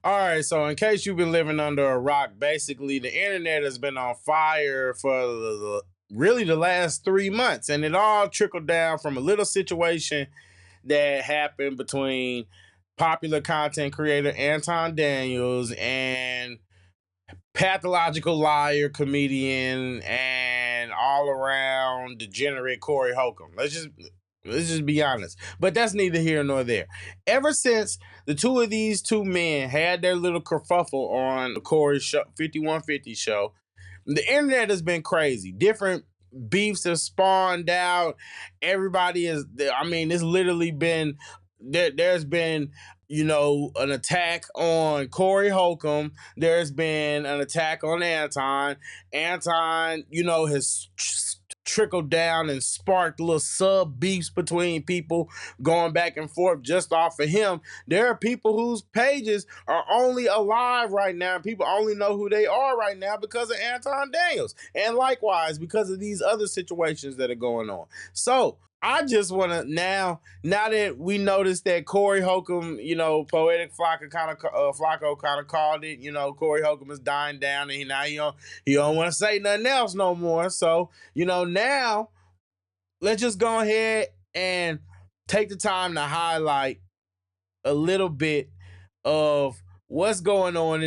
All right, so in case you've been living under a rock, basically the internet has been on fire for really the last 3 months, and it all trickled down from a little situation that happened between popular content creator Anton Daniels and pathological liar, comedian, and all around degenerate Corey Holcomb. Let's just be honest. But that's neither here nor there. Ever since the these two men had their little kerfuffle on the Corey show, 5150 show, the internet has been crazy. Different beefs have spawned out. Everybody is, I mean, it's literally been, there's been, you know, an attack on Corey Holcomb. There's been an attack on Anton. Anton, you know, has trickled down and sparked little sub beefs between people going back and forth just off of him. There are people whose pages are only alive right now, and people only know who they are right now because of Anton Daniels, and likewise because of these other situations that are going on. So I just want to now that we noticed that Corey Holcomb, you know, Poetic Flocka Flacco kind of called it, you know, Corey Holcomb is dying down, and he don't want to say nothing else no more. So, you know, now let's just go ahead and take the time to highlight a little bit of what's going on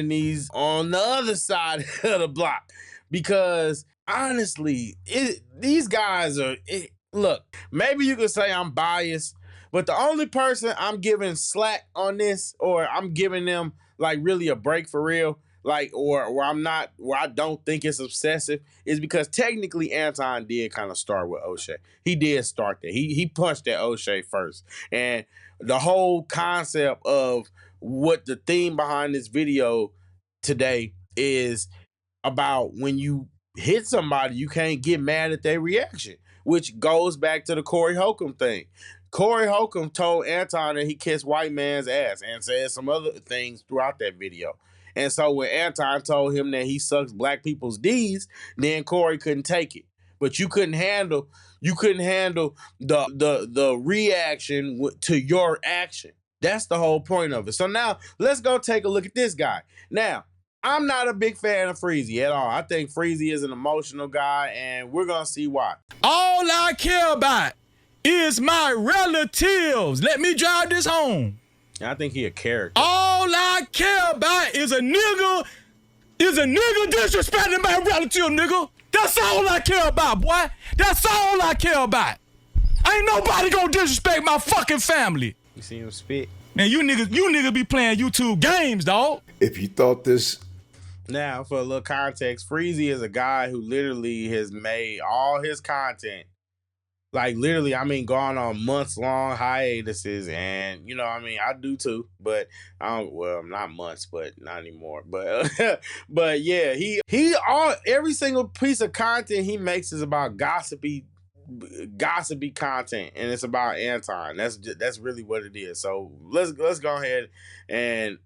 on the other side of the block, because honestly, these guys are. Look, maybe you could say I'm biased, but the only person I'm giving slack on this, or I'm giving them like really a break for real, like, or where I don't think it's obsessive, is because technically Anton did kind of start with O'Shea. He did start there. He punched at O'Shea first. And the whole concept of what the theme behind this video today is about, when you hit somebody, you can't get mad at their reaction, which goes back to the Corey Holcomb thing. Corey Holcomb told Anton that he kissed white man's ass and said some other things throughout that video. And so when Anton told him that he sucks black people's D's, then Corey couldn't take it. But you couldn't handle the reaction to your action. That's the whole point of it. So now let's go take a look at this guy. Now, I'm not a big fan of Freezy at all. I think Freezy is an emotional guy, and we're going to see why. All I care about is my relatives. Let me drive this home. I think he a character. All I care about is a nigga disrespecting my relative, nigga. That's all I care about, boy. That's all I care about. Ain't nobody gonna disrespect my fucking family. You see him spit? Man, you niggas be playing YouTube games, dog. If you thought this... Now, for a little context, Freezy is a guy who literally has made all his content, like literally, I mean, gone on months-long hiatuses, and, you know, I mean, I do too, but well, not months, but not anymore, but but yeah, every single piece of content he makes is about gossipy content, and it's about Anton. That's really what it is. So let's go ahead and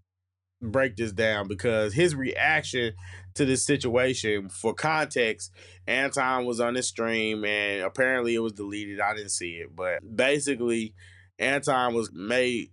break this down, because his reaction to this situation, for context, Anton was on his stream and apparently it was deleted. I didn't see it, but basically Anton was made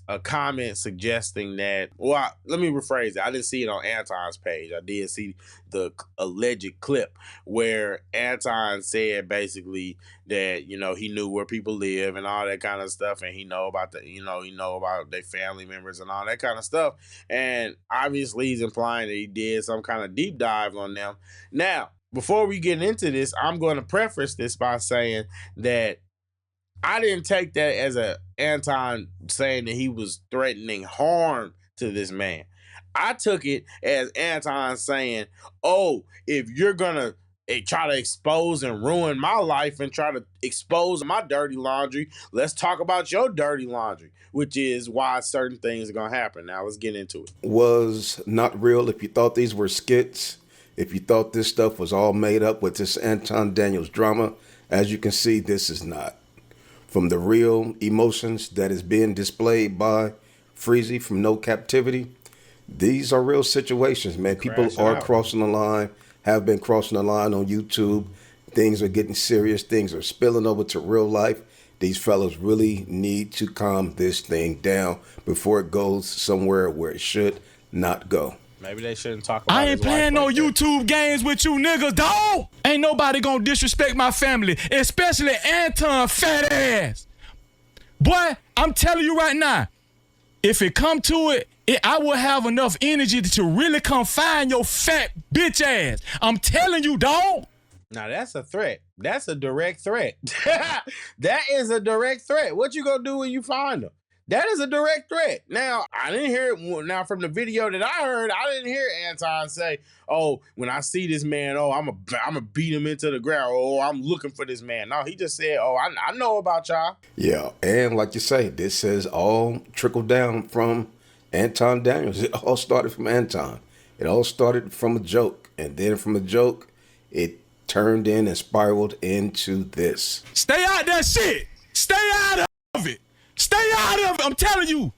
a comment suggesting that, well, let me rephrase it. I didn't see it on Anton's page. I did see the alleged clip where Anton said basically that, you know, he knew where people live and all that kind of stuff, and he know about their family members and all that kind of stuff. And obviously he's implying that he did some kind of deep dive on them. Now, before we get into this, I'm going to preface this by saying that I didn't take that as a Anton saying that he was threatening harm to this man. I took it as Anton saying, oh, if you're going to try to expose and ruin my life and try to expose my dirty laundry, let's talk about your dirty laundry, which is why certain things are going to happen. Now, let's get into it. Was not real. If you thought these were skits, if you thought this stuff was all made up with this Anton Daniels drama, as you can see, this is not. From the real emotions that is being displayed by Freezy from No Captivity, these are real situations, man. People are crossing the line, have been crossing the line on YouTube. Things are getting serious. Things are spilling over to real life. These fellas really need to calm this thing down before it goes somewhere where it should not go. Maybe they shouldn't talk about I ain't playing no like that. YouTube games with you niggas, dawg. Ain't nobody gonna disrespect my family, especially Anton fat ass. Boy, I'm telling you right now, if it come to it, I will have enough energy to really come find your fat bitch ass. I'm telling you, dawg. Now that's a threat. That's a direct threat. That is a direct threat. What you gonna do when you find them? That is a direct threat. Now, I didn't hear it. Now, from the video that I heard, I didn't hear Anton say, oh, when I see this man, oh, I'm a beat him into the ground. Oh, I'm looking for this man. No, he just said, oh, I know about y'all. Yeah, and like you say, this has all trickled down from Anton Daniels. It all started from Anton. It all started from a joke. And then from a joke, it turned in and spiraled into this. Stay out that shit. Stay out of it. Stay out of it. I'm telling you.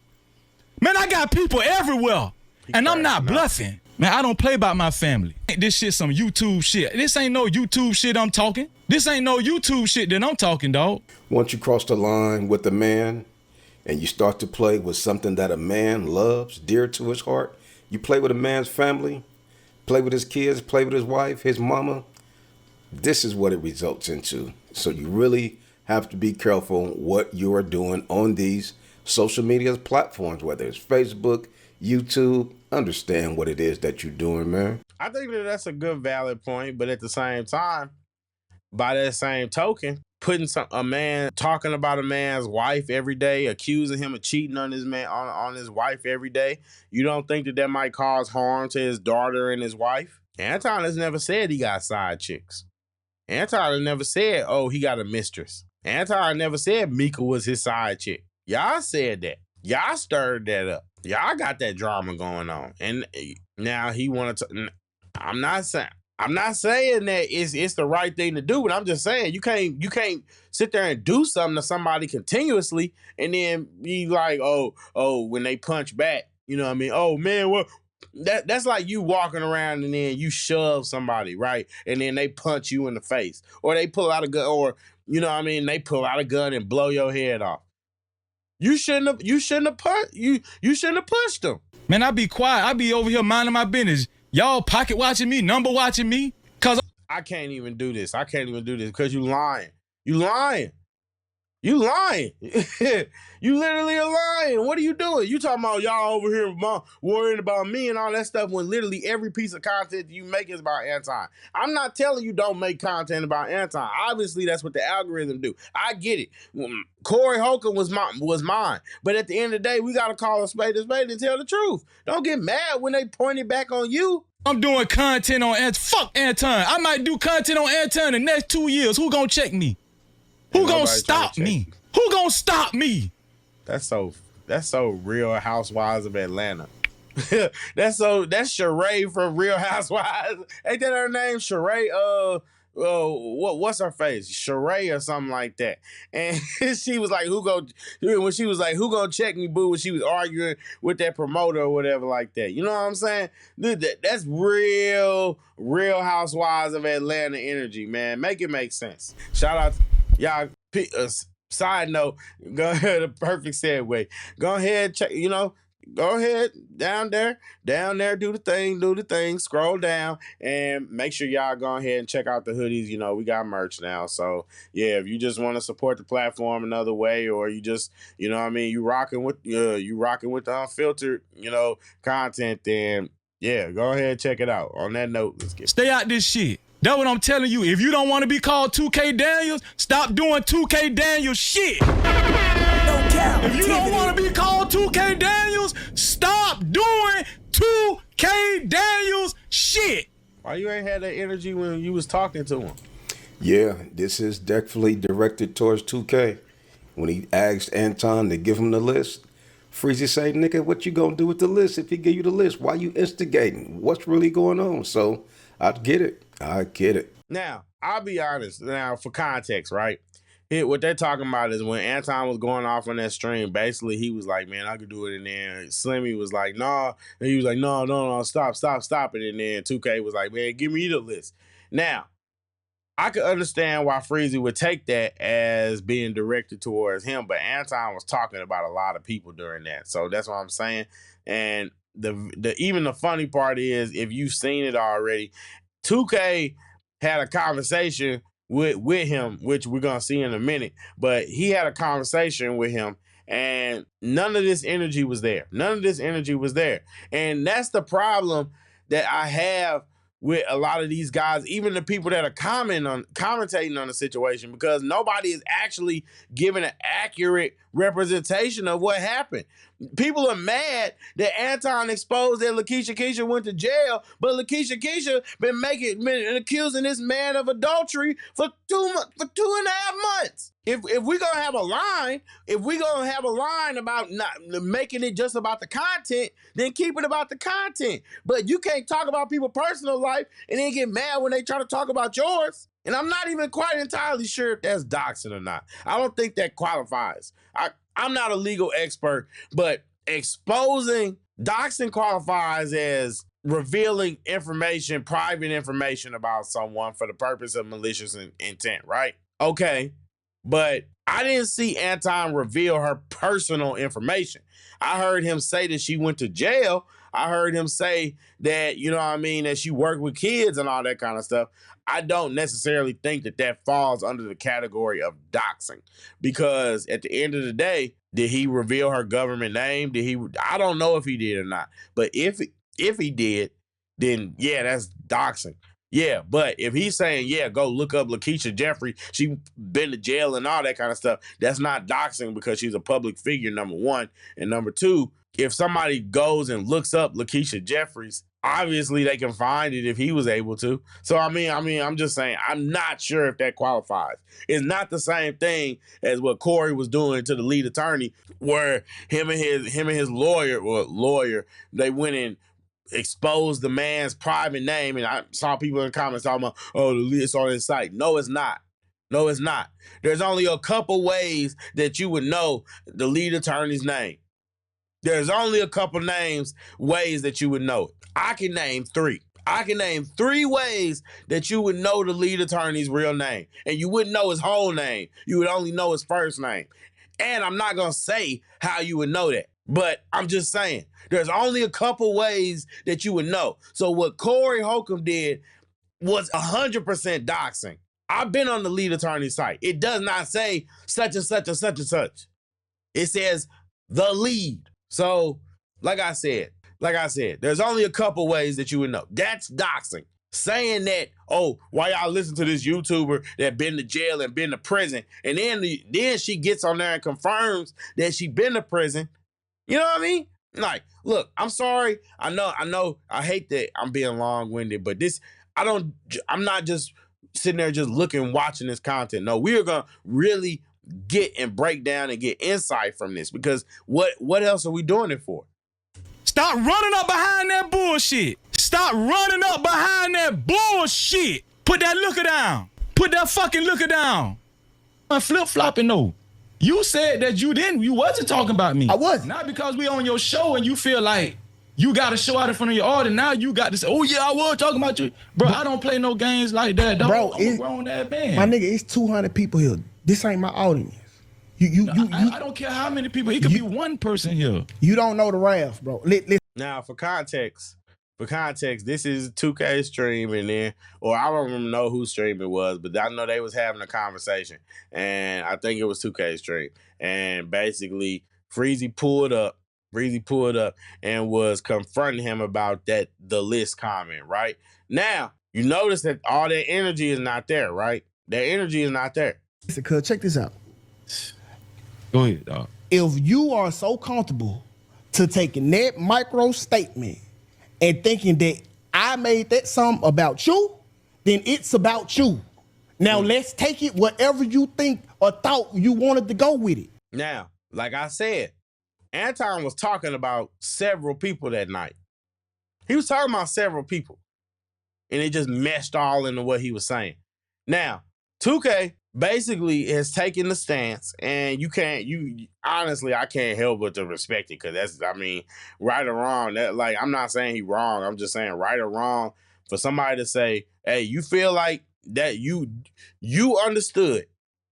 Man, I got people everywhere. And I'm not bluffing. Man, I don't play about my family. This shit some YouTube shit. This ain't no YouTube shit I'm talking. This ain't no YouTube shit that I'm talking, dog. Once you cross the line with a man and you start to play with something that a man loves, dear to his heart, you play with a man's family, play with his kids, play with his wife, his mama, this is what it results into. So you really have to be careful what you are doing on these social media platforms, whether it's Facebook, YouTube. Understand what it is that you're doing, man. I think that that's a good, valid point, but at the same time, by that same token, putting a man talking about a man's wife every day, accusing him of cheating on his man on his wife every day, you don't think that might cause harm to his daughter and his wife? Anton has never said he got side chicks. Anton has never said, oh, he got a mistress. Anton never said Mika was his side chick. Y'all said that. Y'all stirred that up. Y'all got that drama going on. And now he wanted to. I'm not saying that it's the right thing to do, but I'm just saying you can't sit there and do something to somebody continuously and then be like, oh, when they punch back, you know what I mean? Oh man, what? That's like you walking around and then you shove somebody, right? And then they punch you in the face, or they pull out a gun, or you know what I mean, they pull out a gun and blow your head off. You shouldn't have pushed them. Man, I be quiet. I be over here minding my business. Y'all pocket watching me, number watching me, cause I can't even do this. I can't even do this because you lying. You lying. You lying. You literally are lying. What are you doing? You talking about y'all over here worrying about me and all that stuff when literally every piece of content you make is about Anton. I'm not telling you don't make content about Anton. Obviously, that's what the algorithm do. I get it. Corey Holcomb was mine. But at the end of the day, we got to call a spade and tell the truth. Don't get mad when they point it back on you. I'm doing content on Anton. Fuck Anton. I might do content on Anton the next 2 years. Who gonna check me? Who gonna stop me? Who gonna stop me? That's so Real Housewives of Atlanta. that's JayyRedd from Real Housewives. Ain't that her name? JayyRedd, what's her face? JayyRedd or something like that. And she was like, when she was like, who gonna check me, boo? When she was arguing with that promoter or whatever like that. You know what I'm saying? That's Real Housewives of Atlanta energy, man. Make it make sense. Shout out to y'all. Side note, go ahead, a perfect segue. Go ahead, check, go ahead, down there, do the thing, scroll down, and make sure y'all go ahead and check out the hoodies. We got merch now. So, yeah, if you just want to support the platform another way, or you just, you rocking with the Unfiltered, content, then, yeah, go ahead and check it out. On that note, let's get Stay out this shit. That's what I'm telling you. If you don't want to be called 2K Daniels, stop doing 2K Daniels shit. If you don't want to be called 2K Daniels, stop doing 2K Daniels shit. Why you ain't had that energy when you was talking to him? Yeah, this is definitely directed towards 2K. When he asked Anton to give him the list, Freezy say, nigga, what you gonna do with the list if he give you the list? Why you instigating? What's really going on? So I get it. Now, I'll be honest. Now, for context, right? What they're talking about is when Anton was going off on that stream, basically he was like, man, I could do it. And then Slimmy was like, nah. And he was like, no, stop it. And then 2K was like, man, give me the list. Now, I could understand why Freezy would take that as being directed towards him, but Anton was talking about a lot of people during that. So that's what I'm saying. And the even the funny part is, if you've seen it already, 2K had a conversation with him, which we're gonna see in a minute, but he had a conversation with him, and none of this energy was there. None of this energy was there. And that's the problem that I have with a lot of these guys, even the people that are commentating on the situation, because nobody is actually giving an accurate representation of what happened. People are mad that Anton exposed that Lakeisha Keisha went to jail, but Lakeisha Keisha been accusing this man of adultery for 2.5 months. If we're gonna have a line, about not making it just about the content, then keep it about the content. But you can't talk about people's personal life and then get mad when they try to talk about yours. And I'm not even quite entirely sure if that's doxing or not. I don't think that qualifies. I'm not a legal expert, but exposing doxing qualifies as revealing information, private information about someone for the purpose of malicious intent, right? Okay. But I didn't see Anton reveal her personal information. I heard him say that she went to jail. I heard him say that, you know what I mean, that she worked with kids and all that kind of stuff. I don't necessarily think that that falls under the category of doxing, because at the end of the day, did he reveal her government name? I don't know if he did or not. But if he did, then yeah, that's doxing. Yeah, but if he's saying, yeah, go look up Lakeisha Jeffrey, she been to jail and all that kind of stuff, that's not doxing, because she's a public figure, number one. And number two, if somebody goes and looks up Lakeisha Jeffries, obviously they can find it if he was able to. So I mean, I'm just saying, I'm not sure if that qualifies. It's not the same thing as what Corey was doing to the lead attorney, where him and his lawyer, they went and exposed the man's private name, and I saw people in the comments talking about, oh, it's on his site. No, it's not. No, it's not. There's only a couple ways that you would know the lead attorney's name. There's only a couple ways that you would know it. I can name 3. I can name 3 ways that you would know the lead attorney's real name. And you wouldn't know his whole name. You would only know his first name. And I'm not going to say how you would know that, but I'm just saying, there's only a couple ways that you would know. So what Corey Holcomb did was 100% doxing. I've been on the lead attorney's site. It does not say such and such and such and such. It says the lead. So, like I said, there's only a couple ways that you would know. That's doxing. Saying that, oh, why y'all listen to this YouTuber that been to jail and been to prison, and then she gets on there and confirms that she been to prison. You know what I mean? Like, look, I'm sorry. I know, I hate that I'm being long-winded, but I'm not just sitting there just watching this content. No, we are going to really get and break down and get insight from this, because what else are we doing it for? Stop running up behind that bullshit. Stop running up behind that bullshit. Put that looker down. Put that fucking looker down. I'm flip-flopping though. You said that you wasn't talking about me. I wasn't. Not because we on your show and you feel like you got to show out in front of your audience. Now you got to say, oh yeah, I was talking about you. Bro, I don't play no games like that, dog. Bro, I'm a grown ass man. My nigga, it's 200 people here. This ain't my audience. I don't care how many people. He could be one person here. You don't know the wrath, bro. Now, for context, this is 2K stream, and then, or I don't even know whose stream it was, but I know they was having a conversation, and I think it was 2K stream, and basically Freezy pulled up and was confronting him about the list comment, right? Now, you notice that all that energy is not there, right? That energy is not there. Listen, cuz, check this out. Go ahead, dog. If you are so comfortable to taking that micro statement and thinking that I made that something about you, then it's about you. Now let's take it whatever you think or thought you wanted to go with it. Now, like I said, Anton was talking about several people that night. He was talking about several people, and it just meshed all into what he was saying. Now, 2K basically has taken the stance, and honestly, I can't help but to respect it, because right or wrong, I'm not saying he's wrong. I'm just saying right or wrong for somebody to say, hey, you feel like that you understood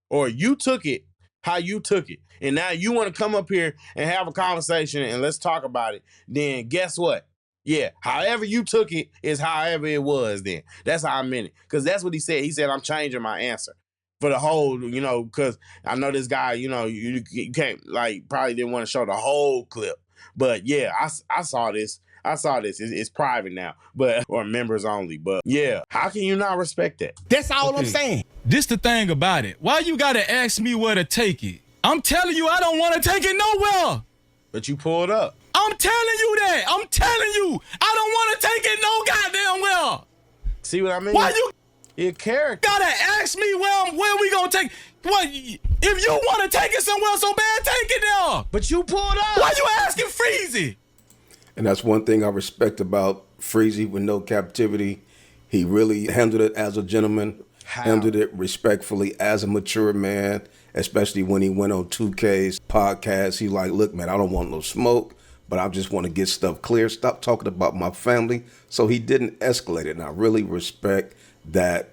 or you took it how you took it, and now you want to come up here and have a conversation and let's talk about it, then guess what? Yeah, however you took it is however it was then. That's how I meant it. Because that's what he said. He said, I'm changing my answer for the whole, because I know this guy, you can't, like, probably didn't want to show the whole clip. But yeah, I saw this. It's private now, or members only. But yeah, how can you not respect that? That's all I'm saying. This the thing about it. Why you gotta ask me where to take it? I'm telling you, I don't want to take it nowhere. But you pulled up. I'm telling you that. I'm telling you, I don't want to take it no goddamn well. See what I mean? Why you your character gotta ask me where we gonna take? What if you want to take it somewhere so bad? Take it there. But you pulled up. Why you asking Freezy? And that's one thing I respect about Freezy with no captivity. He really handled it as a gentleman, handled it respectfully as a mature man, especially when he went on 2K's podcast. He like, look, man, I don't want no smoke, but I just want to get stuff clear. Stop talking about my family. So he didn't escalate it. And I really respect that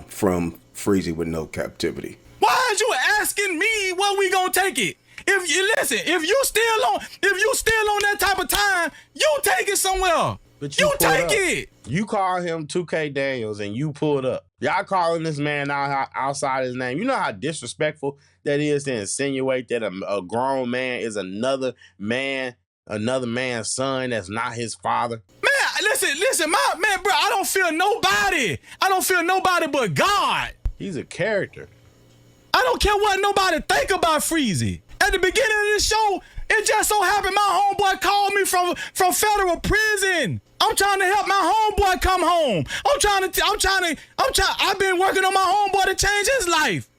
from Freezy with no captivity. Why is you asking me where we gonna take it? If you still on that type of time, you take it somewhere. But you take up. it. You call him 2K Daniels and you pulled up. Y'all calling this man out outside his name. You know how disrespectful that is to insinuate that a grown man is another man's son that's not his father. Man, listen, my man, bro, I don't feel nobody. I don't feel nobody but God. He's a character. I don't care what nobody think about Freezy. At the beginning of this show, it just so happened my homeboy called me from federal prison. I'm trying to help my homeboy come home. I've been working on my homeboy to change his life.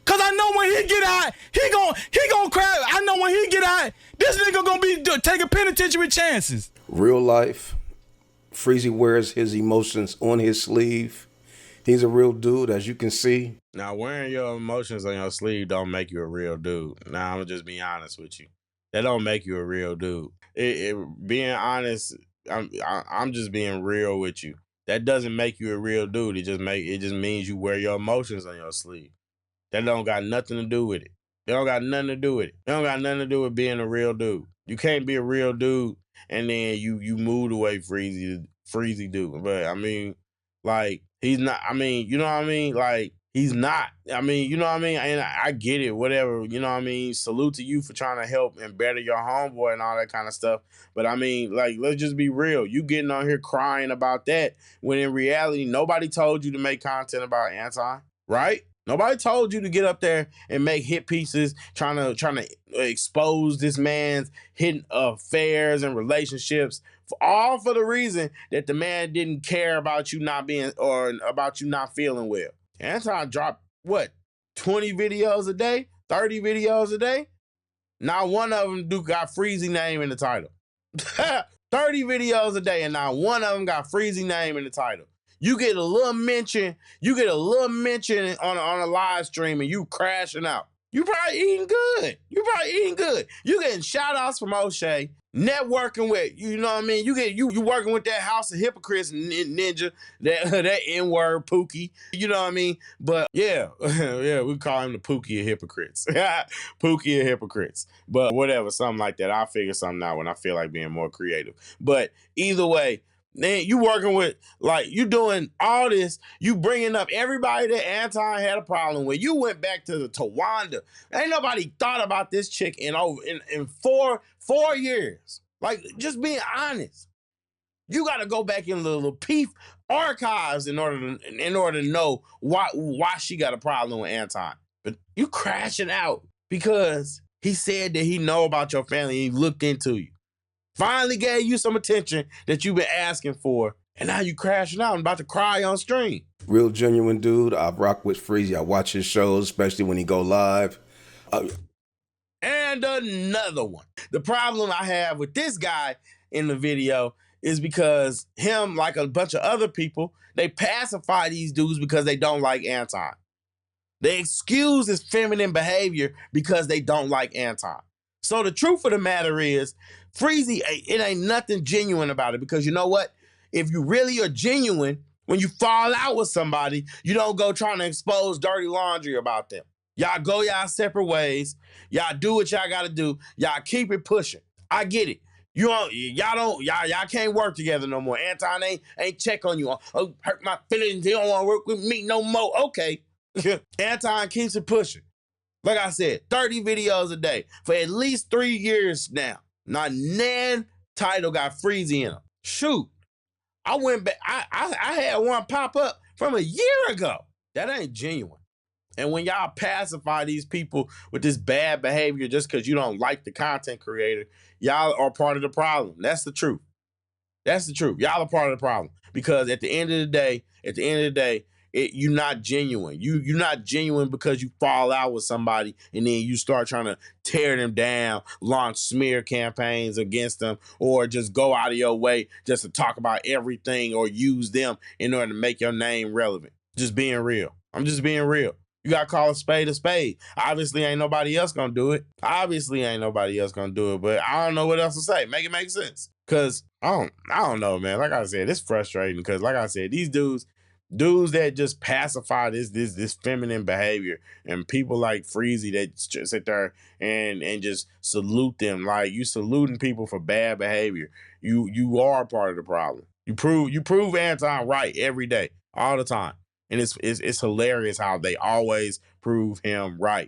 Cause I know when he get out, he gon' cry. I know when he get out, this nigga gonna be taking penitentiary chances. Real life, Freezy wears his emotions on his sleeve. He's a real dude, as you can see. Now, wearing your emotions on your sleeve don't make you a real dude. Now, I'm gonna just be honest with you. That don't make you a real dude. Being honest, I'm just being real with you. That doesn't make you a real dude. It just means you wear your emotions on your sleeve. That don't got nothing to do with it. It don't got nothing to do with it. It don't got nothing to do with being a real dude. You can't be a real dude and then you move away Freezy dude. But I mean, like, he's not, I mean, you know what I mean? Like, he's not. I mean, you know what I mean? And I get it, whatever, you know what I mean? Salute to you for trying to help and better your homeboy and all that kind of stuff. But I mean, like, let's just be real. You getting on here crying about that when in reality, nobody told you to make content about Anton, right? Nobody told you to get up there and make hit pieces trying to expose this man's hidden affairs and relationships, all for the reason that the man didn't care about you not being or about you not feeling well. Anton dropped, what, 20 videos a day, 30 videos a day? Not one of them got Freezy name in the title. 30 videos a day and not one of them got Freezy name in the title. You get a little mention, on a live stream and you crashing out. You probably eating good. You getting shout outs from O'Shea, networking with, you know what I mean? You working with that house of hypocrites ninja, that N-word Pookie, you know what I mean? But yeah, we call him the Pookie of hypocrites. Pookie of hypocrites. But whatever, something like that. I'll figure something out when I feel like being more creative. But either way, then you working with, like, you doing all this, you bringing up everybody that Anton had a problem with. You went back to Tawanda. Ain't nobody thought about this chick in 4 years. Like, just being honest. You got to go back in the little Peef archives in order to know why she got a problem with Anton. But you crashing out because he said that he know about your family and he looked into you. Finally gave you some attention that you've been asking for, and now you crashing out and about to cry on stream. Real genuine dude. I rock with Freezy. I watch his shows, especially when he go live. And another one. The problem I have with this guy in the video is because him, like a bunch of other people, they pacify these dudes because they don't like Anton. They excuse his feminine behavior because they don't like Anton. So the truth of the matter is, Freezy, it ain't nothing genuine about it, because you know what? If you really are genuine, When you fall out with somebody, you don't go trying to expose dirty laundry about them. Y'all go y'all separate ways. Y'all do what y'all gotta do. Y'all keep it pushing. I get it. Y'all can't work together no more. Anton ain't check on you. Oh, hurt my feelings. He don't want to work with me no more. Okay. Anton keeps it pushing. Like I said, 30 videos a day for at least 3 years now. Not nan title got Freezy in them. Shoot. I went back. I had one pop up from a year ago. That ain't genuine. And when y'all pacify these people with this bad behavior just because you don't like the content creator, y'all are part of the problem. That's the truth. That's the truth. Y'all are part of the problem. Because at the end of the day, you're not genuine. You're not genuine because you fall out with somebody and then you start trying to tear them down, launch smear campaigns against them, or just go out of your way just to talk about everything or use them in order to make your name relevant. Just being real. I'm just being real. You gotta call a spade a spade. Obviously, ain't nobody else gonna do it. But I don't know what else to say. Make it make sense. Cause I don't know, man. Like I said, it's frustrating because, like I said, these dudes that just pacify this feminine behavior, and people like Freezy that just sit there and just salute them. Like, you saluting people for bad behavior. You are part of the problem. You prove Anton right every day, all the time. And it's hilarious how they always prove him right.